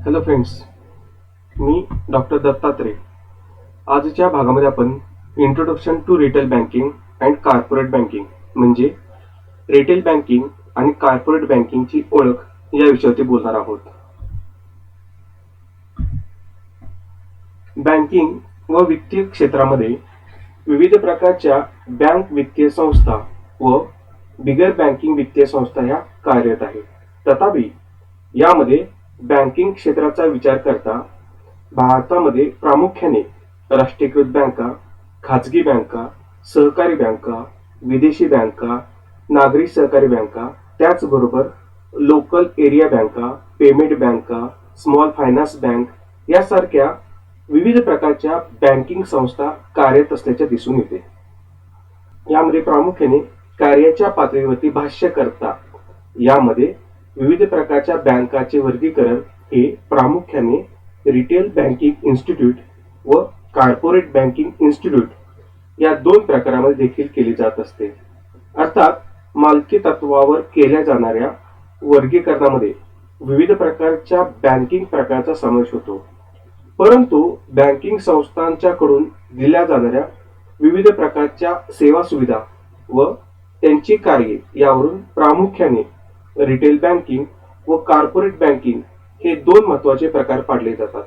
Hello friends, मी doctor Dattatray. आजच्या भागामध्ये आपण introduction to retail banking and corporate banking म्हणजे रिटेल बँकिंग आणि कॉर्पोरेट बँकिंगची ओळख या विषयावरती बोलणार आहोत. बँकिंग व वित्तीय क्षेत्रामध्ये विविध प्रकारच्या बँक वित्तीय संस्था व बिगर बँकिंग वित्तीय संस्था ह्या कार्यरत आहेत. तथापि यामध्ये बँकिंग क्षेत्राचा विचार करता भारतामध्ये प्रामुख्याने राष्ट्रीयकृत बँका, खाजगी बँका, सहकारी बँका, विदेशी बँका, नागरी सहकारी बँका, त्याचबरोबर लोकल एरिया बँका, पेमेंट बँका, स्मॉल फायनान्स बँक यासारख्या विविध प्रकारच्या बँकिंग संस्था कार्यरत असल्याचे दिसून येते. यामध्ये प्रामुख्याने कार्याच्या पातळीवरती भाष्य करता यामध्ये विविध प्रकारच्या बँकाचे वर्गीकरण हे प्रामुख्याने रिटेल बँकिंग इन्स्टिट्यूट व कॉर्पोरेट बँकिंग इन्स्टिट्यूट या दोन प्रकारामध्ये देखील केले जात असते. अर्थात मालकी तत्वावर केल्या जाणाऱ्या वर्गीकरणामध्ये विविध प्रकारच्या बँकिंग प्रकाराचा समावेश होतो. परंतु बँकिंग संस्थांच्याकडून दिल्या जाणाऱ्या विविध प्रकारच्या सेवा सुविधा व त्यांची कार्ये यावरून प्रामुख्याने रिटेल बँकिंग व कॉर्पोरेट बँकिंग हे दोन महत्वाचे प्रकार पाडले जातात.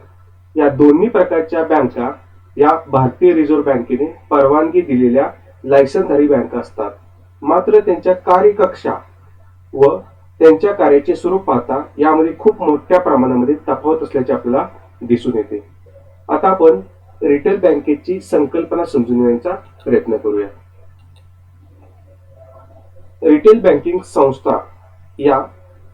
या दोन्ही प्रकारच्या बँका या भारतीय रिझर्व्ह बँकेने परवानगी दिलेल्या लायसन्सधारी बँका असतात. मात्र त्यांच्या कार्यकक्षा व त्यांच्या कार्याचे स्वरूप पाहता यामध्ये खूप मोठ्या प्रमाणामध्ये तफावत असल्याचे आपल्याला दिसून येते. आता आपण रिटेल बँकेची संकल्पना समजून घेण्याचा प्रयत्न करूया. रिटेल बँकिंग संस्था या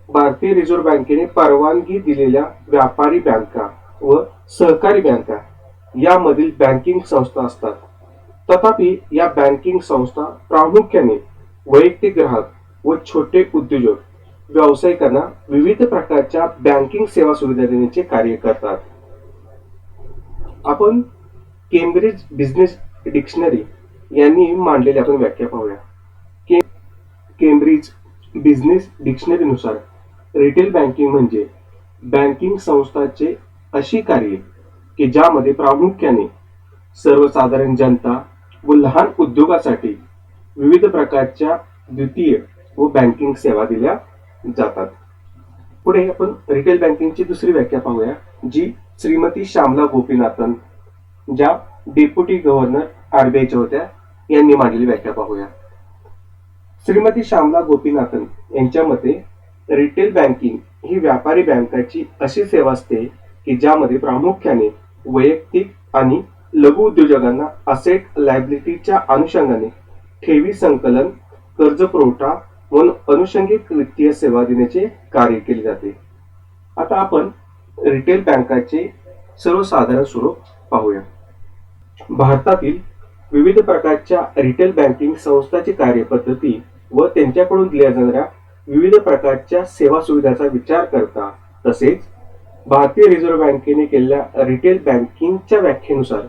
भारतीय रिझर्व्ह बँकेने परवानगी दिलेल्या व्यापारी बँका व सहकारी बँका यामधील बँकिंग संस्था असतात. तथापि या बँकिंग संस्था प्रामुख्याने वैयक्तिक ग्राहक व छोटे उद्योजक व्यावसायिकांना विविध प्रकारच्या बँकिंग सेवा सुविधा देण्याचे कार्य करतात. आपण केम्ब्रिज बिझनेस डिक्शनरी यांनी मांडलेली आपण व्याख्या पाहूया. केम्ब्रिज बिझनेस डिक्शनरीनुसार रिटेल बँकिंग म्हणजे बँकिंग संस्थांचे अशी कार्ये की ज्यामध्ये प्रामुख्याने सर्वसाधारण जनता व लहान उद्योगासाठी विविध प्रकारच्या द्वितीय व बँकिंग सेवा दिल्या जातात. पुढे आपण रिटेल बँकिंगची दुसरी व्याख्या पाहूया, जी श्रीमती श्यामला गोपीनाथन, ज्या डेप्युटी गव्हर्नर आरबीआयच्या होत्या, यांनी मांडलेली व्याख्या पाहूया. श्रीमती श्यामला गोपीनाथन यांच्या मते रिटेल बँकिंग ही व्यापारी बँकाची अशी सेवा असते की ज्यामध्ये प्रामुख्याने वैयक्तिक आणि लघु उद्योजकांना असेट लायबिलिटीच्या अनुषंगाने ठेवी संकलन, कर्ज पुरवठा व अनुषंगिक वित्तीय सेवा देण्याचे कार्य केले जाते. आता आपण रिटेल बँकाचे सर्वसाधारण स्वरूप पाहूया. भारतातील विविध प्रकारच्या रिटेल बँकिंग संस्थांची कार्यपद्धती व त्यांच्याकडून दिल्या जाणाऱ्या विविध प्रकारच्या सेवा सुविधांचा विचार करता तसेच भारतीय रिझर्व्ह बँकेने केलेल्या रिटेल बँकिंगच्या व्याख्येनुसार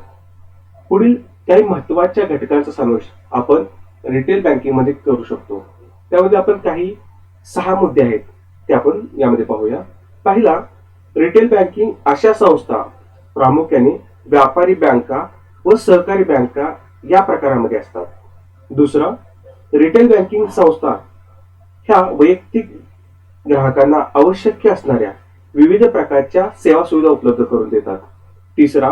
पुढील काही महत्वाच्या घटकांचा समावेश आपण रिटेल बँकिंगमध्ये करू शकतो. त्यामध्ये आपण काही 6 मुद्दे आहेत ते आपण यामध्ये पाहूया. पहिला, रिटेल बँकिंग अशा संस्था प्रामुख्याने व्यापारी बँका व सहकारी बँका या प्रकारामध्ये असतात. दुसरं, रिटेल बँकिंग संस्था ह्या वैयक्तिक ग्राहकांना आवश्यक असणाऱ्या विविध प्रकारच्या सेवा सुविधा उपलब्ध करून देतात. तिसरा,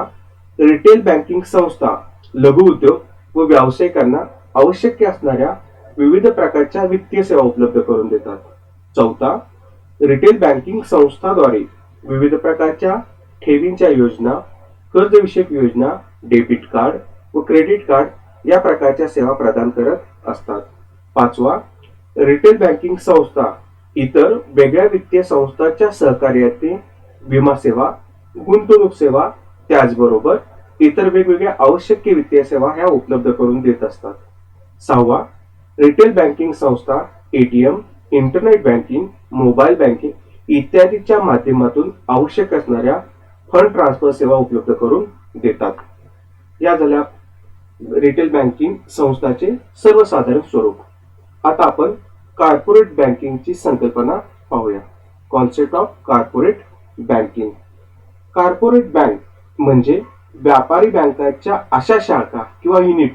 रिटेल बँकिंग संस्था लघु उद्योग व व्यावसायिकांना आवश्यक असणाऱ्या विविध प्रकारच्या वित्तीय सेवा उपलब्ध करून देतात. चौथा, रिटेल बँकिंग संस्थाद्वारे विविध प्रकारच्या ठेवींच्या योजना, कर्जविषयक योजना, डेबिट कार्ड व क्रेडिट कार्ड या प्रकारच्या सेवा प्रदान करत असतात. पाचवा, रिटेल बँकिंग संस्था इतर वेगळ्या वित्तीय संस्थांच्या सहकार्याने विमा सेवा, गुंतवणूक सेवा, त्याचबरोबर इतर वेगवेगळ्या आवश्यक वित्तीय सेवा ह्या उपलब्ध करून देत असतात. सहावा, रिटेल बँकिंग संस्था ATM, internet banking, mobile banking इत्यादीच्या माध्यमातून आवश्यक असणाऱ्या फंड ट्रान्सफर सेवा उपलब्ध करून देतात. या झाल्या रिटेल बँकिंग संस्थाचे सर्वसाधारण स्वरूप. आता आपण कॉर्पोरेट बँकिंगची संकल्पना पाहूया. Concept of corporate banking. Corporate bank म्हणजे व्यापारी बँकांच्या अशा शाखा किंवा युनिट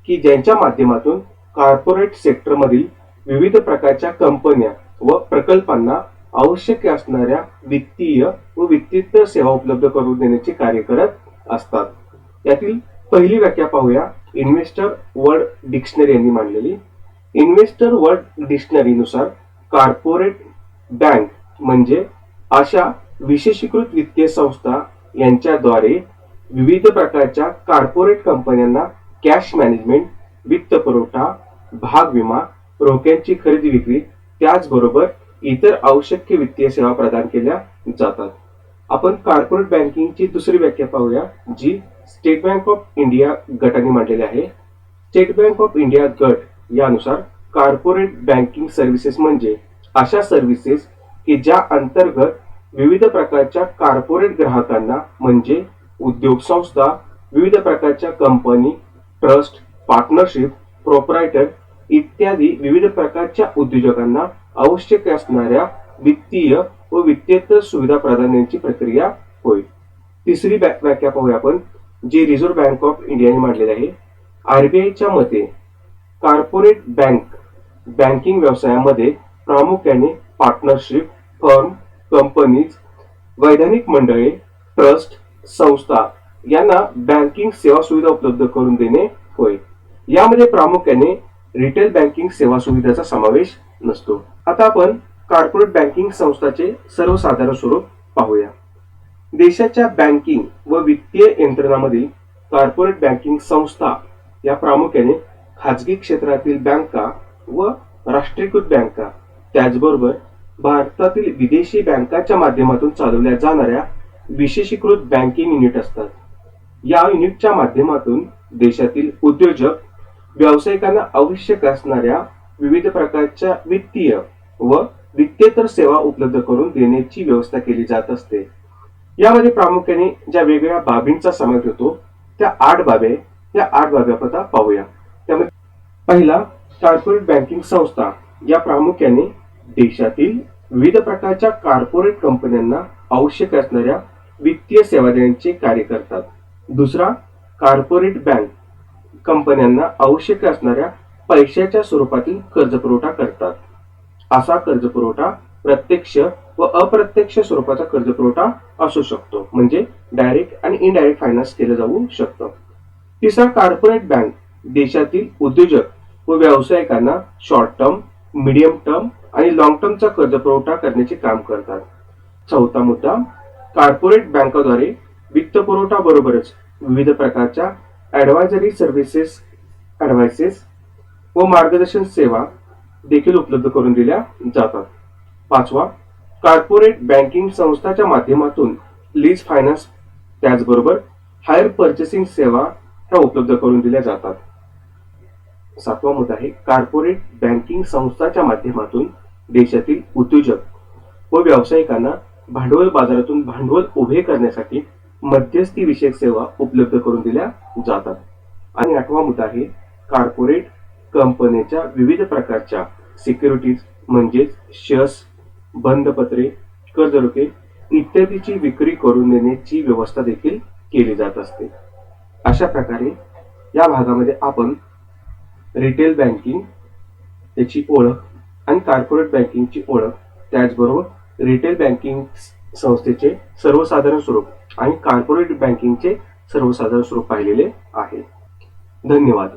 की ज्यांच्या माध्यमातून कॉर्पोरेट सेक्टरमधील विविध प्रकारच्या कंपन्या व प्रकल्पांना आवश्यक असणाऱ्या वित्तीय व वित्तीय सेवा उपलब्ध करून देण्याचे कार्य करत असतात. यातील पहिली व्याख्या पाहूया, इन्व्हेस्टर वर्ल्ड डिक्शनरी यांनी मांडलेली. इन्व्हेस्टर वर्ल्ड डिक्शनरीनुसार कॉर्पोरेट बँक म्हणजे अशा विशेषीकृत वित्तीय संस्था यांच्याद्वारे विविध प्रकारच्या कॉर्पोरेट कंपन्यांना कॅश मॅनेजमेंट, वित्त पुरवठा, भाग विमा, रोख्यांची खरेदी विक्री त्याचबरोबर इतर आवश्यक वित्तीय सेवा प्रदान केल्या जातात. आपण कॉर्पोरेट बँकिंगची दुसरी व्याख्या पाहूया, जी स्टेट बँक ऑफ इंडिया गटाने मांडलेली आहे. स्टेट बँक ऑफ इंडिया गट यानुसार कॉर्पोरेट बँकिंग सर्व्हिसेस म्हणजे अशा सर्व्हिसेस की ज्या अंतर्गत विविध प्रकारच्या कॉर्पोरेट ग्राहकांना म्हणजे उद्योग संस्था, विविध प्रकारच्या कंपनी, ट्रस्ट, पार्टनरशिप, प्रोप्रायटर इत्यादी विविध प्रकारच्या उद्योजकांना आवश्यक असणाऱ्या वित्तीय व वित्तीय सुविधा प्रदानाची प्रक्रिया होय. तिसरी व्याख्या पाहूया आपण, जी रिझर्व्ह बँक ऑफ इंडियाने मांडलेली आहे. आरबीआयच्या मते कॉर्पोरेट बँकिंग व्यवसायामध्ये प्रामुख्याने पार्टनरशिप, फर्म, कंपनीज, वैधानिक मंडळे, ट्रस्ट, संस्था यांना बँकिंग सेवा सुविधा उपलब्ध करून देणे होय. यामध्ये प्रामुख्याने रिटेल बँकिंग सेवा सुविधेचा समावेश नसतो. आता आपण कॉर्पोरेट बँकिंग संस्थाचे सर्वसाधारण स्वरूप पाहूया. देशाच्या बँकिंग व वित्तीय यंत्रणामधील कॉर्पोरेट बँकिंग संस्था या प्रामुख्याने खाजगी क्षेत्रातील बँका व राष्ट्रीयकृत बँका त्याचबरोबर भारतातील विदेशी बँकांच्या माध्यमातून चालवल्या जाणाऱ्या विशेषीकृत बँकिंग युनिट असतात. या युनिटच्या माध्यमातून देशातील उद्योजक व्यावसायिकांना आवश्यक असणाऱ्या विविध प्रकारच्या वित्तीय व वित्तेतर सेवा उपलब्ध करून देण्याची व्यवस्था केली जात असते. यामध्ये प्रामुख्याने ज्या वेगवेगळ्या बाबींचा समावेश होतो त्या 8 बाबी आपण पाहूया. त्यामध्ये पहिला, कॉर्पोरेट बँकिंग संस्था या प्रामुख्याने देशातील विविध प्रकारच्या कॉर्पोरेट कंपन्यांना आवश्यक असणाऱ्या वित्तीय सेवा देण्याचे कार्य करतात. दुसरा, कॉर्पोरेट बँक कंपन्यांना आवश्यक असणाऱ्या पैशाच्या स्वरूपातील कर्जपुरवठा करतात. असा कर्जपुरवठा प्रत्यक्ष व अप्रत्यक्ष स्वरूपाचा कर्जपुरवठा असू शकतो, म्हणजे डायरेक्ट आणि इनडायरेक्ट फायनान्स केलं जाऊ शकतं. तिसरा, कॉर्पोरेट बँक देशातील उद्योजक व व्यावसायिकांना शॉर्ट टर्म, मीडियम टर्म आणि लॉंग टर्मचा कर्जपुरवठा करण्याचे काम करतात. चौथा मुद्दा, कॉर्पोरेट बँकाद्वारे वित्त पुरवठा बरोबरच विविध प्रकारच्या ऍडवायझरी सर्व्हिसेस, ऍडवाइसेस व मार्गदर्शन सेवा देखील उपलब्ध करून दिल्या जातात. पाचवा, कॉर्पोरेट बँकिंग संस्थाच्या माध्यमातून लीज फायनान्स त्याचबरोबर हायर पर्चेसिंग सेवा ह्या उपलब्ध करून दिल्या जातात. सातवा मुद्दा आहे, कॉर्पोरेट बँकिंग संस्थाच्या माध्यमातून देशातील उद्योजक व व्यावसायिकांना भांडवल बाजारातून भांडवल उभे करण्यासाठी मध्यस्थी विषयक सेवा उपलब्ध करून दिल्या जातात. आणि आठवा मुद्दा आहे, कॉर्पोरेट कंपनीच्या विविध प्रकारच्या सिक्युरिटीज म्हणजेच शेअर्स, बंधपत्रे, कर्जरोखे इत्यादीची विक्री करून देण्याची व्यवस्था देखील केली जात असते. अशा प्रकारे या भागामध्ये आपण रिटेल बँकिंग त्याची ओळख आणि कॉर्पोरेट बँकिंगची ओळख, त्याचबरोबर रिटेल बँकिंग संस्थेचे सर्वसाधारण स्वरूप आणि कॉर्पोरेट बँकिंगचे सर्वसाधारण स्वरूप पाहिलेले आहे. धन्यवाद.